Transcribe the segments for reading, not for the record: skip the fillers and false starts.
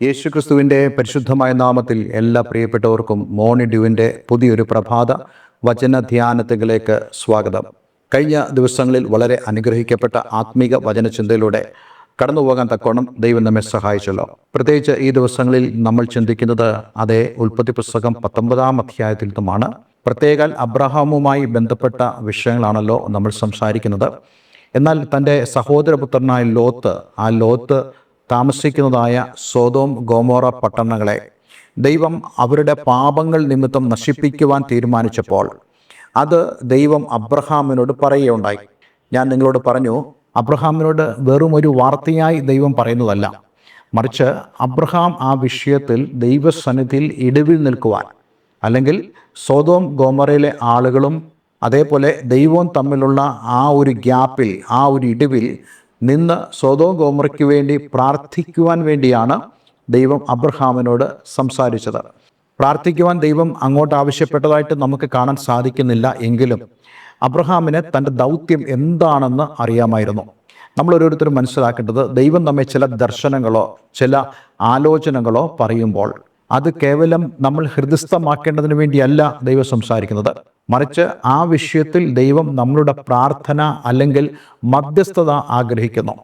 യേശുക്രിസ്തുവിൻ്റെ പരിശുദ്ധമായ നാമത്തിൽ എല്ലാ പ്രിയപ്പെട്ടവർക്കും മോർണിംഗ് ഡ്യൂവിൻ്റെ പുതിയൊരു പ്രഭാത വചന ധ്യാനത്തിലേക്ക് സ്വാഗതം. കഴിഞ്ഞ ദിവസങ്ങളിൽ വളരെ അനുഗ്രഹിക്കപ്പെട്ട ആത്മീക വചനചിന്തയിലൂടെ കടന്നു പോകാൻ തക്കോണം ദൈവം നമ്മെ സഹായിച്ചല്ലോ. പ്രത്യേകിച്ച് ഈ ദിവസങ്ങളിൽ നമ്മൾ ചിന്തിക്കുന്നത് അതേ ഉൽപ്പത്തി പുസ്തകം 19-ാം അധ്യായത്തിൽ നിന്നുമാണ്. പ്രത്യേകം അബ്രഹാമുമായി ബന്ധപ്പെട്ട വിഷയങ്ങളാണല്ലോ നമ്മൾ സംസാരിക്കുന്നത്. എന്നാൽ തൻ്റെ സഹോദരപുത്രനായ ലോത്ത് താമസിക്കുന്നതായ സോദോം ഗോമോറ പട്ടണങ്ങളെ ദൈവം അവരുടെ പാപങ്ങൾ നിമിത്തം നശിപ്പിക്കുവാൻ തീരുമാനിച്ചപ്പോൾ അത് ദൈവം അബ്രഹാമിനോട് പറയുകയുണ്ടായി. ഞാൻ നിങ്ങളോട് പറഞ്ഞു, അബ്രഹാമിനോട് വെറും ഒരു വാർത്തയായി ദൈവം പറയുന്നതല്ല, മറിച്ച് അബ്രഹാം ആ വിഷയത്തിൽ ദൈവസന്നിധിയിൽ ഇടിവിൽ നിൽക്കുവാൻ, അല്ലെങ്കിൽ സോദോം ഗോമോറയിലെ ആളുകളും അതേപോലെ ദൈവവും തമ്മിലുള്ള ആ ഒരു ഗ്യാപ്പിൽ, ആ ഒരു ഇടിവിൽ നിന്ന് സോദോം ഗോമോറയ്ക്ക് വേണ്ടി പ്രാർത്ഥിക്കുവാൻ വേണ്ടിയാണ് ദൈവം അബ്രഹാമിനോട് സംസാരിച്ചത്. പ്രാർത്ഥിക്കുവാൻ ദൈവം അങ്ങോട്ട് ആവശ്യപ്പെട്ടതായിട്ട് നമുക്ക് കാണാൻ സാധിക്കുന്നില്ല. എങ്കിലും അബ്രഹാമിന് തൻ്റെ ദൗത്യം എന്താണെന്ന് അറിയാമായിരുന്നു. നമ്മൾ ഓരോരുത്തരും മനസ്സിലാക്കേണ്ടത്, ദൈവം നമ്മെ ചില ദർശനങ്ങളോ ചില ആലോചനകളോ പറയുമ്പോൾ അത് കേവലം നമ്മൾ ഹൃദയസ്ഥമാക്കേണ്ടതിന് വേണ്ടിയല്ല ദൈവം സംസാരിക്കുന്നത്, മറിച്ച് ആ വിഷയത്തിൽ ദൈവം നമ്മളുടെ പ്രാർത്ഥന അല്ലെങ്കിൽ മധ്യസ്ഥത ആഗ്രഹിക്കുന്നു.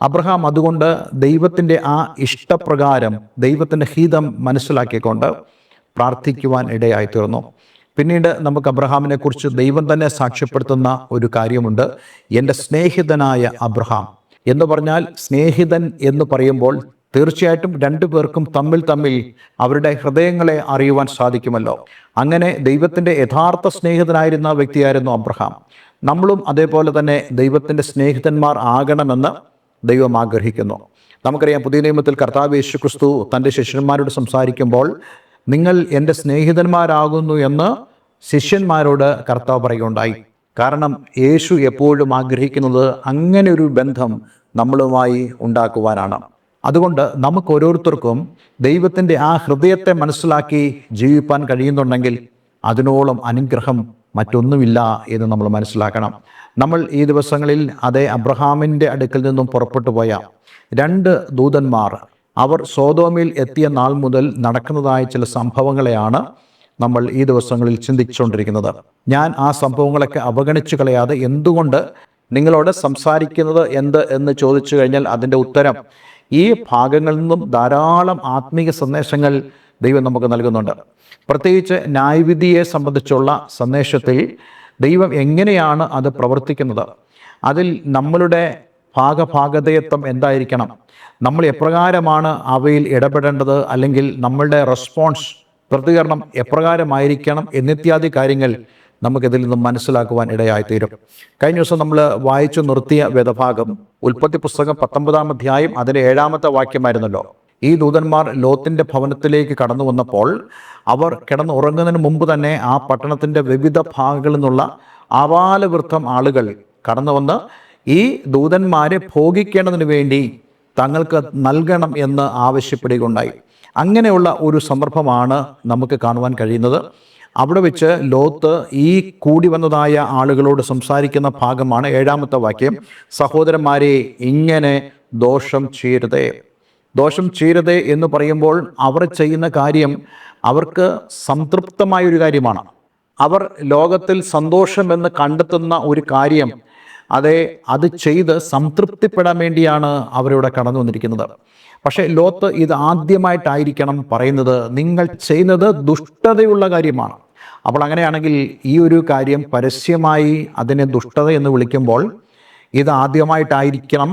അബ്രഹാം അതുകൊണ്ട് ദൈവത്തിൻ്റെ ആ ഇഷ്ടപ്രകാരം ദൈവത്തിൻ്റെ ഹിതം മനസ്സിലാക്കിക്കൊണ്ട് പ്രാർത്ഥിക്കുവാൻ ഇടയായിത്തീർന്നു. പിന്നീട് നമുക്ക് അബ്രഹാമിനെ കുറിച്ച് ദൈവം തന്നെ സാക്ഷ്യപ്പെടുത്തുന്ന ഒരു കാര്യമുണ്ട്. എൻ്റെ സ്നേഹിതനായ അബ്രഹാം എന്ന് പറഞ്ഞാൽ, സ്നേഹിതൻ എന്ന് പറയുമ്പോൾ തീർച്ചയായിട്ടും രണ്ടു പേർക്കും തമ്മിൽ അവരുടെ ഹൃദയങ്ങളെ അറിയുവാൻ സാധിക്കുമല്ലോ. അങ്ങനെ ദൈവത്തിൻ്റെ യഥാർത്ഥ സ്നേഹിതനായിരുന്ന വ്യക്തിയായിരുന്നു അബ്രഹാം. നമ്മളും അതേപോലെ തന്നെ ദൈവത്തിൻ്റെ സ്നേഹിതന്മാർ ആകണമെന്ന് ദൈവം ആഗ്രഹിക്കുന്നു. നമുക്കറിയാം, പുതിയ നിയമത്തിൽ കർത്താവ് യേശുക്രിസ്തു തൻ്റെ ശിഷ്യന്മാരോട് സംസാരിക്കുമ്പോൾ നിങ്ങൾ എൻ്റെ സ്നേഹിതന്മാരാകുന്നു എന്ന് ശിഷ്യന്മാരോട് കർത്താവ് പറയുകയുണ്ടായി. കാരണം യേശു എപ്പോഴും ആഗ്രഹിക്കുന്നത് അങ്ങനെ ഒരു ബന്ധം നമ്മളുമായി ഉണ്ടാക്കുവാനാണ്. അതുകൊണ്ട് നമുക്ക് ഓരോരുത്തർക്കും ദൈവത്തിൻ്റെ ആ ഹൃദയത്തെ മനസ്സിലാക്കി ജീവിപ്പാൻ കഴിയുന്നുണ്ടെങ്കിൽ അതിനോളം അനുഗ്രഹം മറ്റൊന്നുമില്ല എന്ന് നമ്മൾ മനസ്സിലാക്കണം. നമ്മൾ ഈ ദിവസങ്ങളിൽ അതേ അബ്രഹാമിൻ്റെ അടുക്കൽ നിന്നും പുറപ്പെട്ടു പോയ രണ്ട് ദൂതന്മാർ, അവർ സോദോമിൽ എത്തിയ നാൾ മുതൽ നടക്കുന്നതായ ചില സംഭവങ്ങളെയാണ് നമ്മൾ ഈ ദിവസങ്ങളിൽ ചിന്തിച്ചുകൊണ്ടിരിക്കുന്നത്. ഞാൻ ആ സംഭവങ്ങളൊക്കെ അവഗണിച്ചു കളയാതെ എന്തുകൊണ്ട് നിങ്ങളോട് സംസാരിക്കുന്നത് എന്ന് ചോദിച്ചു കഴിഞ്ഞാൽ അതിൻ്റെ ഉത്തരം, ഈ ഭാഗങ്ങളിൽ നിന്നും ധാരാളം ആത്മീയ സന്ദേശങ്ങൾ ദൈവം നമുക്ക് നൽകുന്നുണ്ട്. പ്രത്യേകിച്ച് ന്യായവിധിയെ സംബന്ധിച്ചുള്ള സന്ദേശത്തിൽ ദൈവം എങ്ങനെയാണ് അത് പ്രവർത്തിക്കുന്നത്, അതിൽ നമ്മളുടെ ഭാഗഭാഗതയത്വം എന്തായിരിക്കണം, നമ്മൾ എപ്രകാരമാണ് അവയിൽ ഇടപെടേണ്ടത്, അല്ലെങ്കിൽ നമ്മളുടെ പ്രതികരണം എപ്രകാരമായിരിക്കണം എന്നിത്യാദി കാര്യങ്ങൾ നമുക്കിതിൽ നിന്നും മനസ്സിലാക്കുവാൻ ഇടയായിത്തീരും. കഴിഞ്ഞ ദിവസം നമ്മൾ വായിച്ചു നിർത്തിയ വേദഭാഗം ഉൽപ്പത്തി പുസ്തകം 19-ാം അധ്യായം അതിൻ്റെ 7-ാമത്തെ വാക്യമായിരുന്നല്ലോ. ഈ ദൂതന്മാർ ലോത്തിൻ്റെ ഭവനത്തിലേക്ക് കടന്നു വന്നപ്പോൾ അവർ കിടന്ന് ഉറങ്ങുന്നതിന് മുമ്പ് തന്നെ ആ പട്ടണത്തിൻ്റെ വിവിധ ഭാഗങ്ങളിൽ നിന്നുള്ള ആവാലവൃദ്ധം ആളുകൾ കടന്നു വന്ന് ഈ ദൂതന്മാരെ ഭോഗിക്കേണ്ടതിന് വേണ്ടി തങ്ങൾക്ക് നൽകണം എന്ന് ആവശ്യപ്പെടുകയുണ്ടായി. അങ്ങനെയുള്ള ഒരു സന്ദർഭമാണ് നമുക്ക് കാണുവാൻ കഴിയുന്നത്. അവിടെ വെച്ച് ലോത്ത് ഈ കൂടി വന്നതായ ആളുകളോട് സംസാരിക്കുന്ന ഭാഗമാണ് 7-ാമത്തെ വാക്യം. സഹോദരന്മാരെ, ഇങ്ങനെ ദോഷം ചെയ്യരുതേ എന്ന് പറയുമ്പോൾ അവർ ചെയ്യുന്ന കാര്യം അവർക്ക് സംതൃപ്തമായ ഒരു കാര്യമാണ്. അവർ ലോകത്തിൽ സന്തോഷമെന്ന് കണ്ടെത്തുന്ന ഒരു കാര്യം, അത് ചെയ്ത് സംതൃപ്തിപ്പെടാൻ വേണ്ടിയാണ് അവരിവിടെ കടന്നു വന്നിരിക്കുന്നത്. പക്ഷേ ലോത്ത് ഇത് ആദ്യമായിട്ടായിരിക്കണം പറയുന്നത്, നിങ്ങൾ ചെയ്യുന്നത് ദുഷ്ടതയുള്ള കാര്യമാണ്. അപ്പോൾ അങ്ങനെയാണെങ്കിൽ ഈ ഒരു കാര്യം പരസ്യമായി അതിനെ ദുഷ്ടത എന്ന് വിളിക്കുമ്പോൾ ഇത് ആദ്യമായിട്ടായിരിക്കണം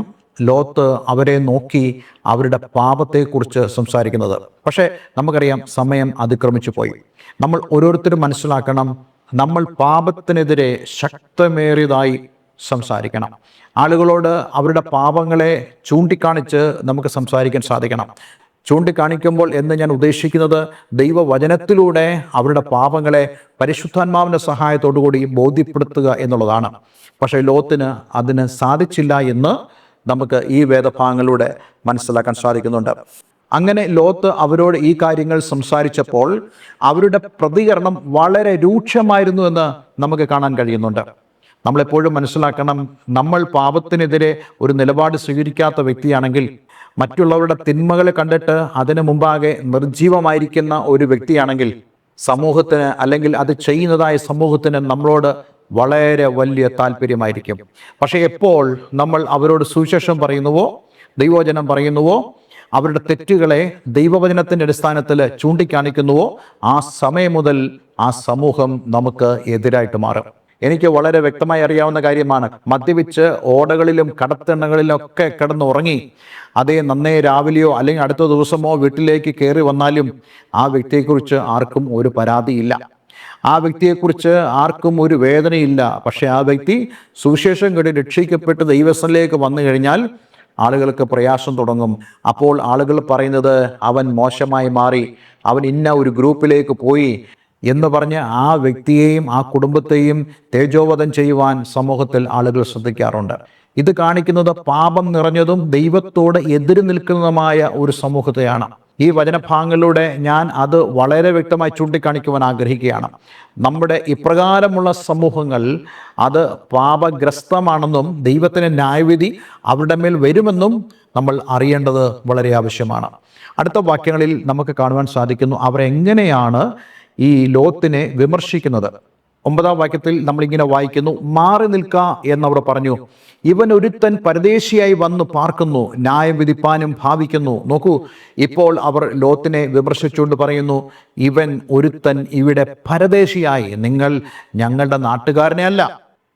ലോത്ത് അവരെ നോക്കി അവരുടെ പാപത്തെക്കുറിച്ച് സംസാരിക്കുന്നത്. പക്ഷേ നമുക്കറിയാം, സമയം അതിക്രമിച്ചു പോയി. നമ്മൾ ഓരോരുത്തരും മനസ്സിലാക്കണം, നമ്മൾ പാപത്തിനെതിരെ ശക്തമേറിയതായി സംസാരിക്കണം. ആളുകളോട് അവരുടെ പാപങ്ങളെ ചൂണ്ടിക്കാണിച്ച് നമുക്ക് സംസാരിക്കാൻ സാധിക്കണം. ചൂണ്ടിക്കാണിക്കുമ്പോൾ എന്ന് ഞാൻ ഉദ്ദേശിക്കുന്നത് ദൈവവചനത്തിലൂടെ അവരുടെ പാപങ്ങളെ പരിശുദ്ധാത്മാവിൻ്റെ സഹായത്തോടുകൂടി ബോധ്യപ്പെടുത്തുക എന്നുള്ളതാണ്. പക്ഷേ ലോത്തിന് അതിന് സാധിച്ചില്ല എന്ന് നമുക്ക് ഈ വേദഭാഗങ്ങളിലൂടെ മനസ്സിലാക്കാൻ സാധിക്കുന്നുണ്ട്. അങ്ങനെ ലോത്ത് അവരോട് ഈ കാര്യങ്ങൾ സംസാരിച്ചപ്പോൾ അവരുടെ പ്രതികരണം വളരെ രൂക്ഷമായിരുന്നു എന്ന് നമുക്ക് കാണാൻ കഴിയുന്നുണ്ട്. നമ്മളെപ്പോഴും മനസ്സിലാക്കണം, നമ്മൾ പാപത്തിനെതിരെ ഒരു നിലപാട് സ്വീകരിക്കാത്ത വ്യക്തിയാണെങ്കിൽ മറ്റുള്ളവരുടെ തിന്മകളെ കണ്ടിട്ട് അതിനു മുമ്പാകെ നിർജീവമായിരിക്കുന്ന ഒരു വ്യക്തിയാണെങ്കിൽ സമൂഹത്തിന്, അല്ലെങ്കിൽ അത് ചെയ്യുന്നതായ സമൂഹത്തിന് നമ്മളോട് വളരെ വലിയ താല്പര്യമായിരിക്കും. പക്ഷേ എപ്പോൾ നമ്മൾ അവരോട് സുവിശേഷം പറയുന്നുവോ, ദൈവവചനം പറയുന്നുവോ, അവരുടെ തെറ്റുകളെ ദൈവവചനത്തിൻ്റെ അടിസ്ഥാനത്തിൽ ചൂണ്ടിക്കാണിക്കുന്നുവോ, ആ സമയം മുതൽ ആ സമൂഹം നമുക്ക് എതിരായിട്ട് മാറും. എനിക്ക് വളരെ വ്യക്തമായി അറിയാവുന്ന കാര്യമാണ്. മദ്യപിച്ച് ഓടകളിലും കടത്തിണ്ണകളിലും ഒക്കെ കിടന്നുറങ്ങി അതേ നന്നേ രാവിലെയോ അല്ലെങ്കിൽ അടുത്ത ദിവസമോ വീട്ടിലേക്ക് കയറി വന്നാലും ആ വ്യക്തിയെക്കുറിച്ച് ആർക്കും ഒരു പരാതിയില്ല, ആ വ്യക്തിയെക്കുറിച്ച് ആർക്കും ഒരു വേദനയില്ല. പക്ഷെ ആ വ്യക്തി സുവിശേഷം കേട്ട് രക്ഷിക്കപ്പെട്ട് ദൈവസ്ഥലേക്ക് വന്നു കഴിഞ്ഞാൽ ആളുകൾക്ക് പ്രയാസം തുടങ്ങും. അപ്പോൾ ആളുകൾ പറയുന്നത് അവൻ മോശമായി മാറി, അവൻ ഇന്ന ഒരു ഗ്രൂപ്പിലേക്ക് പോയി എന്ന് പറഞ്ഞ് ആ വ്യക്തിയെയും ആ കുടുംബത്തെയും തേജോവധം ചെയ്യുവാൻ സമൂഹത്തിൽ ആളുകൾ ശ്രദ്ധിക്കാറുണ്ട്. ഇത് കാണിക്കുന്നത് പാപം നിറഞ്ഞതും ദൈവത്തോട് എതിര് നിൽക്കുന്നതുമായ ഒരു സമൂഹത്തെയാണ്. ഈ വചനഭാഗങ്ങളിലൂടെ ഞാൻ അത് വളരെ വ്യക്തമായി ചൂണ്ടിക്കാണിക്കുവാൻ ആഗ്രഹിക്കുകയാണ്. നമ്മുടെ ഇപ്രകാരമുള്ള സമൂഹങ്ങൾ അത് പാപഗ്രസ്തമാണെന്നും ദൈവത്തിൻ്റെ ന്യായവിധി അവരുടെ മേൽ വരുമെന്നും നമ്മൾ അറിയേണ്ടത് വളരെ ആവശ്യമാണ്. അടുത്ത വാക്യങ്ങളിൽ നമുക്ക് കാണുവാൻ സാധിക്കുന്നു അവരെങ്ങനെയാണ് ഈ ലോത്തിനെ വിമർശിക്കുന്നത്. 9-ാം വാക്യത്തിൽ നമ്മളിങ്ങനെ വായിക്കുന്നു, മാറി നിൽക്ക എന്നവർ പറഞ്ഞു, ഇവൻ ഒരുത്തൻ പരദേശിയായി വന്നു പാർക്കുന്നു, ന്യായം വിധിപ്പാനും ഭാവിക്കുന്നു. നോക്കൂ, ഇപ്പോൾ അവർ ലോത്തിനെ വിമർശിച്ചുകൊണ്ട് പറയുന്നു, ഇവൻ ഒരുത്തൻ ഇവിടെ പരദേശിയായി, നിങ്ങൾ ഞങ്ങളുടെ നാട്ടുകാരനെ അല്ല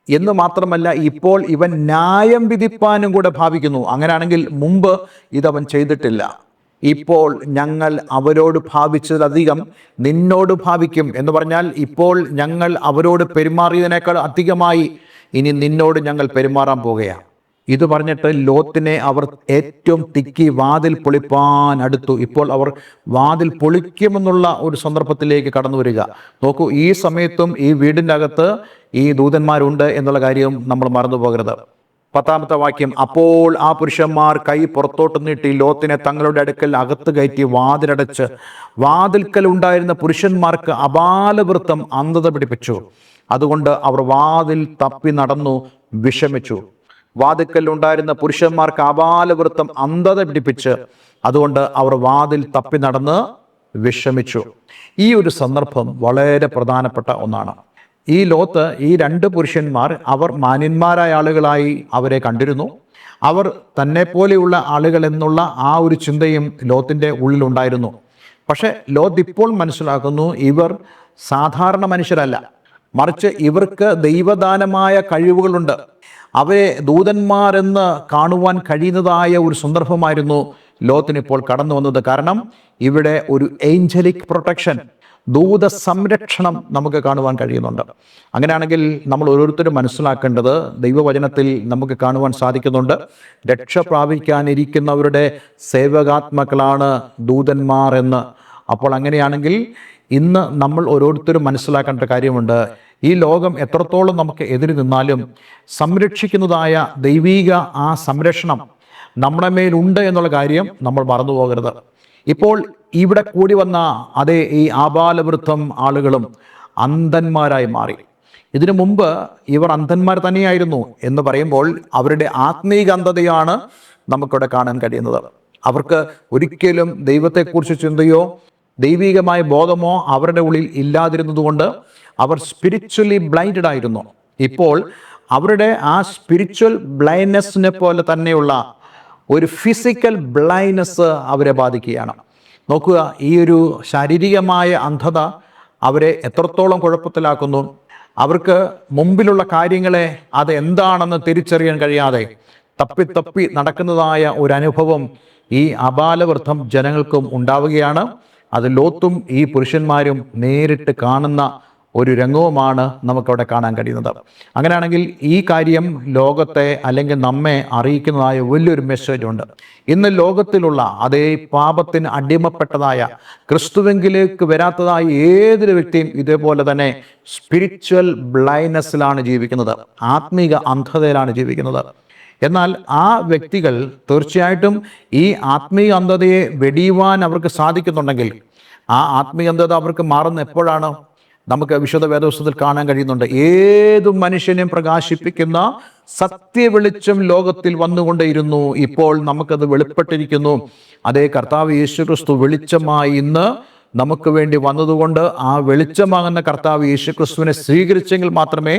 എന്ന് മാത്രമല്ല, ഇപ്പോൾ ഇവൻ ന്യായം വിധിപ്പാനും കൂടെ ഭാവിക്കുന്നു. അങ്ങനെയാണെങ്കിൽ മുമ്പ് ഇതവൻ ചെയ്തിട്ടില്ല. ഇപ്പോൾ ഞങ്ങൾ അവരോട് ഭാവിച്ചതിലധികം നിന്നോട് ഭാവിക്കും എന്ന് പറഞ്ഞാൽ, ഇപ്പോൾ ഞങ്ങൾ അവരോട് പെരുമാറിയതിനേക്കാൾ അധികമായി ഇനി നിന്നോട് ഞങ്ങൾ പെരുമാറാൻ പോകുകയാണ്. ഇത് പറഞ്ഞിട്ട് ലോത്തിനെ അവർ ഏറ്റവും തിക്കി വാതിൽ പൊളിപ്പാൻ അടുത്തു. ഇപ്പോൾ അവർ വാതിൽ പൊളിക്കുമെന്നുള്ള ഒരു സന്ദർഭത്തിലേക്ക് കടന്നു വരിക. നോക്കൂ, ഈ സമയത്തും ഈ വീടിൻ്റെ അകത്ത് ഈ ദൂതന്മാരുണ്ട് എന്നുള്ള കാര്യം നമ്മൾ മറന്നു പോകരുത്. 10-ാമത്തെ വാക്യം, അപ്പോൾ ആ പുരുഷന്മാർ കൈ പുറത്തോട്ട് നീട്ടി ലോത്തിനെ തങ്ങളുടെ അടുക്കൽ അകത്ത് കയറ്റി വാതിലടച്ച് വാതിൽക്കൽ ഉണ്ടായിരുന്ന പുരുഷന്മാർക്ക് അപാലവൃത്തം അന്ധത പിടിപ്പിച്ചു. അതുകൊണ്ട് അവർ വാതിൽ തപ്പി നടന്നു വിഷമിച്ചു. വാതിൽക്കൽ ഉണ്ടായിരുന്ന പുരുഷന്മാർക്ക് അപാലവൃത്തം അന്ധത പിടിപ്പിച്ച് അതുകൊണ്ട് അവർ വാതിൽ തപ്പി നടന്ന് വിഷമിച്ചു. ഈ ഒരു സന്ദർഭം വളരെ പ്രധാനപ്പെട്ട ഒന്നാണ്. ഈ ലോത്ത്, ഈ 2 പുരുഷന്മാർ, അവർ മാന്യന്മാരായ ആളുകളായി അവരെ കണ്ടിരുന്നു. അവർ തന്നെ പോലെയുള്ള ആളുകൾ എന്നുള്ള ആ ഒരു ചിന്തയും ലോത്തിൻ്റെ ഉള്ളിലുണ്ടായിരുന്നു. പക്ഷെ ലോത്ത് ഇപ്പോൾ മനസ്സിലാക്കുന്നു, ഇവർ സാധാരണ മനുഷ്യരല്ല, മറിച്ച് ഇവർക്ക് ദൈവദാനമായ കഴിവുകളുണ്ട്. അവരെ ദൂതന്മാരെന്ന് കാണുവാൻ കഴിയുന്നതായ ഒരു സന്ദർഭമായിരുന്നു ലോത്തിനിപ്പോൾ കടന്നു വന്നത്. കാരണം ഇവിടെ ഒരു ഏഞ്ചലിക് പ്രൊട്ടക്ഷൻ, ദൂത സംരക്ഷണം നമുക്ക് കാണുവാൻ കഴിയുന്നുണ്ട്. അങ്ങനെയാണെങ്കിൽ നമ്മൾ ഓരോരുത്തരും മനസ്സിലാക്കേണ്ടത്, ദൈവവചനത്തിൽ നമുക്ക് കാണുവാൻ സാധിക്കുന്നുണ്ട്, രക്ഷ പ്രാപിക്കാനിരിക്കുന്നവരുടെ സേവകാത്മാക്കളാണ് ദൂതന്മാർ എന്ന്. അപ്പോൾ അങ്ങനെയാണെങ്കിൽ ഇന്ന് നമ്മൾ ഓരോരുത്തരും മനസ്സിലാക്കേണ്ട കാര്യമുണ്ട്, ഈ ലോകം എത്രത്തോളം നമുക്ക് എതിര് നിന്നാലും സംരക്ഷിക്കുന്നതായ ദൈവീക ആ സംരക്ഷണം നമ്മുടെ മേലുണ്ട് എന്നുള്ള കാര്യം നമ്മൾ മറന്നു പോകരുത്. ഇപ്പോൾ ഇവിടെ കൂടി വന്ന അതേ ഈ ആബാലവൃദ്ധം ആളുകളും അന്ധന്മാരായി മാറി. ഇതിനു മുമ്പ് ഇവർ അന്ധന്മാർ തന്നെയായിരുന്നു എന്ന് പറയുമ്പോൾ അവരുടെ ആത്മീക അന്ധതയാണ് നമുക്കിവിടെ കാണാൻ കഴിയുന്നത്. അവർക്ക് ഒരിക്കലും ദൈവത്തെക്കുറിച്ച് ചിന്തയോ ദൈവികമായ ബോധമോ അവരുടെ ഉള്ളിൽ ഇല്ലാതിരുന്നതുകൊണ്ട് അവർ സ്പിരിച്വലി ബ്ലൈൻഡഡ് ആയിരുന്നു. ഇപ്പോൾ അവരുടെ ആ സ്പിരിച്വൽ ബ്ലൈൻഡ്നെസ്സിനെ പോലെ തന്നെയുള്ള ഒരു ഫിസിക്കൽ ബ്ലൈൻഡ്നെസ് അവരെ ബാധിക്കുകയാണ്. നോക്കുക, ഈ ഒരു ശാരീരികമായ അന്ധത അവരെ എത്രത്തോളം കുഴപ്പത്തിലാക്കുന്നു. അവർക്ക് മുമ്പിലുള്ള കാര്യങ്ങളെ അത് എന്താണെന്ന് തിരിച്ചറിയാൻ കഴിയാതെ തപ്പി നടക്കുന്നതായ ഒരു അനുഭവം ഈ അപാലവൃദ്ധം ജനങ്ങൾക്കും ഉണ്ടാവുകയാണ്. അത് ലോത്തും ഈ പുരുഷന്മാരും നേരിട്ട് കാണുന്ന ഒരു രംഗവുമാണ് നമുക്കവിടെ കാണാൻ കഴിയുന്നത്. അങ്ങനെയാണെങ്കിൽ ഈ കാര്യം ലോകത്തെ അല്ലെങ്കിൽ നമ്മെ അറിയിക്കുന്നതായ വലിയൊരു മെസ്സേജ് ഉണ്ട്. ഇന്ന് ലോകത്തിലുള്ള അതേ പാപത്തിന് അടിമപ്പെട്ടതായ ക്രിസ്തുവെങ്കിലേക്ക് വരാത്തതായ ഏതൊരു വ്യക്തിയും ഇതേപോലെ തന്നെ സ്പിരിച്വൽ ബ്ലൈൻഡ്നെസ്സിലാണ് ജീവിക്കുന്നത്, ആത്മീക അന്ധതയിലാണ് ജീവിക്കുന്നത്. എന്നാൽ ആ വ്യക്തികൾ തീർച്ചയായിട്ടും ഈ ആത്മീയ അന്ധതയെ വെടിയുവാൻ അവർക്ക് സാധിക്കുന്നുണ്ടെങ്കിൽ ആ ആത്മീയ അന്ധത അവർക്ക് മാറുന്ന എപ്പോഴാണ്? നമുക്ക് വിശുദ്ധ വേദപുസ്തകത്തിൽ കാണാൻ കഴിയുന്നുണ്ട്. ഏതു മനുഷ്യനെയും പ്രകാശിപ്പിക്കുന്ന സത്യവെളിച്ചം ലോകത്തിൽ വന്നുകൊണ്ടേയിരുന്നു. ഇപ്പോൾ നമുക്കത് വെളിപ്പെട്ടിരിക്കുന്നു. അതേ കർത്താവ് യേശുക്രിസ്തു വെളിച്ചമായി ഇന്ന് നമുക്ക് വേണ്ടി വന്നതുകൊണ്ട് ആ വെളിച്ചമാകുന്ന കർത്താവ് യേശുക്രിസ്തുവിനെ സ്വീകരിച്ചെങ്കിൽ മാത്രമേ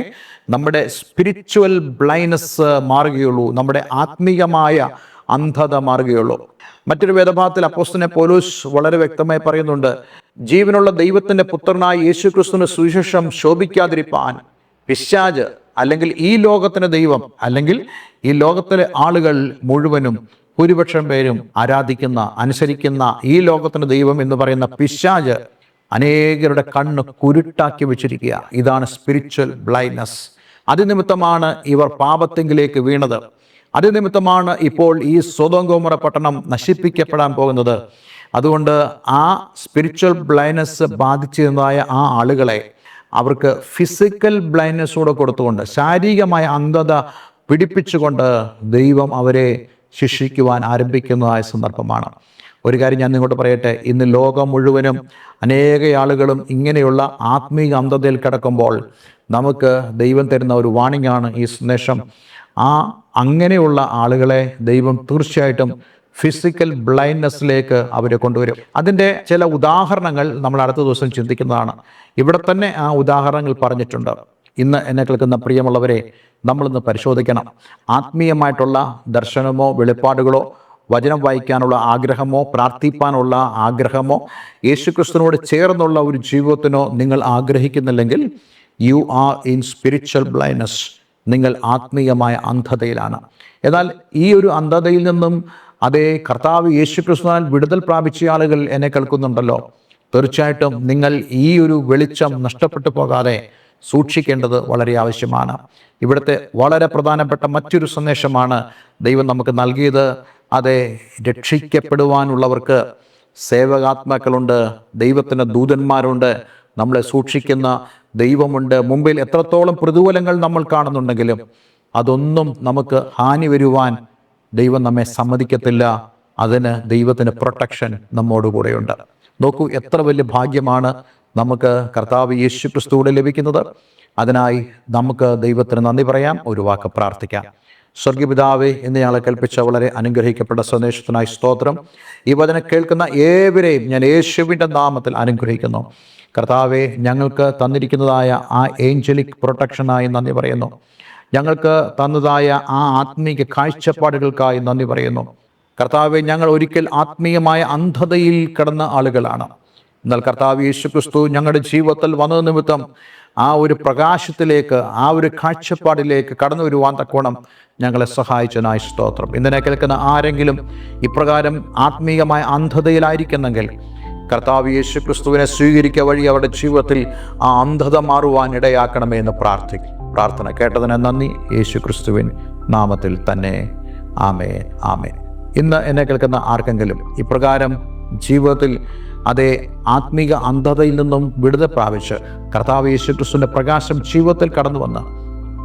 നമ്മുടെ സ്പിരിച്വൽ ബ്ലൈൻഡ്നെസ് മാറുകയുള്ളൂ, നമ്മുടെ ആത്മീയമായ അന്ധത മാറുകയുള്ളൂ. മറ്റൊരു വേദഭാഗത്തിൽ അപ്പോസ്തലനായ പൗലോസ് വളരെ വ്യക്തമായി പറയുന്നുണ്ട്, ജീവനുള്ള ദൈവത്തിന്റെ പുത്രനായ യേശുക്രിസ്തുവിന്റെ സുവിശേഷം ശോഭിക്കാതിരിപ്പാൻ പിശാച്, അല്ലെങ്കിൽ ഈ ലോകത്തിന്റെ ദൈവം, അല്ലെങ്കിൽ ഈ ലോകത്തിലെ ആളുകൾ മുഴുവനും ഭൂരിപക്ഷം പേരും ആരാധിക്കുന്ന, അനുസരിക്കുന്ന ഈ ലോകത്തിന്റെ ദൈവം എന്ന് പറയുന്ന പിശാച് അനേകരുടെ കണ്ണ് കുരുട്ടാക്കി വെച്ചിരിക്കുക. ഇതാണ് സ്പിരിച്വൽ ബ്ലൈൻഡ്നെസ്. അതിനിമിത്തമാണ് ഇവർ പാപത്തെങ്കിലേക്ക് വീണത്. അതിനിമിത്തമാണ് ഇപ്പോൾ ഈ സൊദോം ഗൊമോറ പട്ടണം നശിപ്പിക്കപ്പെടാൻ പോകുന്നത്. അതുകൊണ്ട് ആ സ്പിരിച്വൽ ബ്ലൈൻഡ്നെസ് ബാധിച്ചിരുന്നതായ ആ ആളുകളെ അവർക്ക് ഫിസിക്കൽ ബ്ലൈൻഡ്നെസ് കൂടെ കൊടുത്തുകൊണ്ട്, ശാരീരികമായ അന്ധത പിടിപ്പിച്ചുകൊണ്ട് ദൈവം അവരെ ശിക്ഷിക്കുവാൻ ആരംഭിക്കുന്നതായ സന്ദർഭമാണ്. ഒരു കാര്യം ഞാൻ നിങ്ങളോട് പറയട്ടെ, ഇന്ന് ലോകം മുഴുവനും അനേക ആളുകളും ഇങ്ങനെയുള്ള ആത്മീയ അന്ധതയിൽ കിടക്കുമ്പോൾ നമുക്ക് ദൈവം തരുന്ന ഒരു വാണിംഗ് ആണ് ഈ സന്ദേശം. അങ്ങനെയുള്ള ആളുകളെ ദൈവം തീർച്ചയായിട്ടും ഫിസിക്കൽ ബ്ലൈൻഡ്നെസ്സിലേക്ക് അവരെ കൊണ്ടുവരും. അതിൻ്റെ ചില ഉദാഹരണങ്ങൾ നമ്മൾ അടുത്ത ദിവസം ചിന്തിക്കുന്നതാണ്. ഇവിടെ തന്നെ ആ ഉദാഹരണങ്ങൾ പറഞ്ഞിട്ടുണ്ട്. ഇന്ന് എന്നെ കേൾക്കുന്ന പ്രിയമുള്ളവരെ, നമ്മളിന്ന് പരിശോധിക്കണം. ആത്മീയമായിട്ടുള്ള ദർശനമോ വെളിപ്പാടുകളോ, വചനം വായിക്കാനുള്ള ആഗ്രഹമോ, പ്രാർത്ഥിപ്പാനുള്ള ആഗ്രഹമോ, യേശുക്രിസ്തുവിനോട് ചേർന്നുള്ള ഒരു ജീവിതത്തിനോ നിങ്ങൾ ആഗ്രഹിക്കുന്നില്ലെങ്കിൽ, you are in spiritual blindness. നിങ്ങൾ ആത്മീയമായ അന്ധതയിലാണ്. എന്നാൽ ഈ ഒരു അന്ധതയിൽ നിന്നും അതേ കർത്താവ് യേശുക്രിസ്തുവിനാൽ വിടുതൽ പ്രാപിച്ച ആളുകൾ എന്നെ കേൾക്കുന്നുണ്ടല്ലോ. തീർച്ചയായിട്ടും നിങ്ങൾ ഈ ഒരു വെളിച്ചം നഷ്ടപ്പെട്ടു പോകാതെ സൂക്ഷിക്കേണ്ടത് വളരെ ആവശ്യമാണ്. ഇവിടുത്തെ വളരെ പ്രധാനപ്പെട്ട മറ്റൊരു സന്ദേശമാണ് ദൈവം നമുക്ക് നൽകിയത്. അതെ, രക്ഷിക്കപ്പെടുവാനുള്ളവർക്ക് സേവകാത്മാക്കളുണ്ട്, ദൈവത്തിൻ്റെ ദൂതന്മാരുണ്ട്, നമ്മളെ സൂക്ഷിക്കുന്ന ദൈവമുണ്ട്. മുമ്പിൽ എത്രത്തോളം പ്രതികൂലങ്ങൾ നമ്മൾ കാണുന്നുണ്ടെങ്കിലും അതൊന്നും നമുക്ക് ഹാനി വരുവാൻ ദൈവം നമ്മെ സമ്മതിക്കത്തില്ല. അതിന് ദൈവത്തിന് പ്രൊട്ടക്ഷൻ നമ്മോടുകൂടെയുണ്ട്. നോക്കൂ, എത്ര വലിയ ഭാഗ്യമാണ് നമുക്ക് കർത്താവ് യേശുക്രിസ്തുവിലൂടെ ലഭിക്കുന്നത്. അതിനായി നമുക്ക് ദൈവത്തിന് നന്ദി പറയാം. ഒരു വാക്ക് പ്രാർത്ഥിക്കാം. സ്വർഗീയപിതാവേ, ഇന്ന് ഞങ്ങളെ കൽപ്പിച്ച വളരെ അനുഗ്രഹിക്കപ്പെട്ട സന്ദേശത്തിനായി സ്തോത്രം. ഈ വചനം കേൾക്കുന്ന ഏവരെയും ഞാൻ യേശുവിൻ്റെ നാമത്തിൽ അനുഗ്രഹിക്കുന്നു. കർത്താവെ, ഞങ്ങൾക്ക് തന്നിരിക്കുന്നതായ ആ ഏഞ്ചലിക് പ്രൊട്ടക്ഷനായി നന്ദി പറയുന്നു. ഞങ്ങൾക്ക് തന്നതായ ആ ആത്മീയ കാഴ്ചപ്പാടുകൾക്കായി നന്ദി പറയുന്നു. കർത്താവെ, ഞങ്ങൾ ഒരിക്കൽ ആത്മീയമായ അന്ധതയിൽ കിടന്ന ആളുകളാണ്. എന്നാൽ കർത്താവ് യേശുക്രിസ്തു ഞങ്ങളുടെ ജീവിതത്തിൽ വന്നത് നിമിത്തം ആ ഒരു പ്രകാശത്തിലേക്ക്, ആ ഒരു കാഴ്ചപ്പാടിലേക്ക് കടന്നു വരുവാൻ തക്കോണം ഞങ്ങളെ സഹായിച്ചതിനായി സ്തോത്രം. ഇന്നലെ കേൾക്കുന്ന ആരെങ്കിലും ഇപ്രകാരം ആത്മീയമായ അന്ധതയിലായിരിക്കുന്നെങ്കിൽ കർത്താവ് യേശുക്രിസ്തുവിനെ സ്വീകരിക്കുക വഴി അവരുടെ ജീവിതത്തിൽ ആ അന്ധത മാറുവാൻ ഇടയാക്കണമേ എന്ന് പ്രാർത്ഥിക്കും. പ്രാർത്ഥന കേട്ടതിന് നന്ദി. യേശുക്രിസ്തുവിൻ നാമത്തിൽ തന്നെ. ആമേൻ, ആമേൻ. ഇന്ന് എന്നെ കേൾക്കുന്ന ആർക്കെങ്കിലും ഇപ്രകാരം ജീവിതത്തിൽ അതേ ആത്മീക അന്ധതയിൽ നിന്നും വിടുതൽ പ്രാപിച്ച് കർത്താവ് യേശുക്രിസ്തുവിൻ്റെ പ്രകാശം ജീവിതത്തിൽ കടന്നു വന്ന്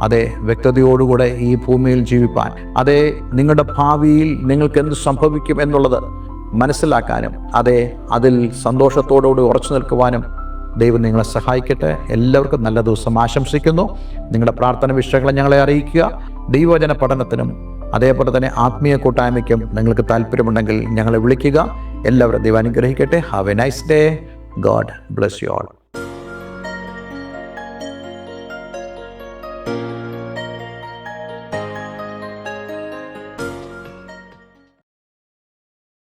അതേ വ്യക്തതയോടുകൂടെ ഈ ഭൂമിയിൽ ജീവിപ്പാൻ, അതേ നിങ്ങളുടെ ഭാവിയിൽ നിങ്ങൾക്ക് എന്ത് സംഭവിക്കും എന്നുള്ളത് മനസ്സിലാക്കാനും, അതേ അതിൽ സന്തോഷത്തോടുകൂടി ഉറച്ചു നിൽക്കുവാനും ദൈവം നിങ്ങളെ സഹായിക്കട്ടെ. എല്ലാവർക്കും നല്ല ദിവസം ആശംസിക്കുന്നു. നിങ്ങളുടെ പ്രാർത്ഥന വിഷയങ്ങളെ ഞങ്ങളെ അറിയിക്കുക. ദൈവവചന പഠനത്തിനും അതേപോലെ തന്നെ ആത്മീയ കൂട്ടായ്മയ്ക്കും നിങ്ങൾക്ക് താല്പര്യമുണ്ടെങ്കിൽ ഞങ്ങളെ വിളിക്കുക. എല്ലാവരും ദൈവം അനുഗ്രഹിക്കട്ടെ. Have A nice day. God bless you all.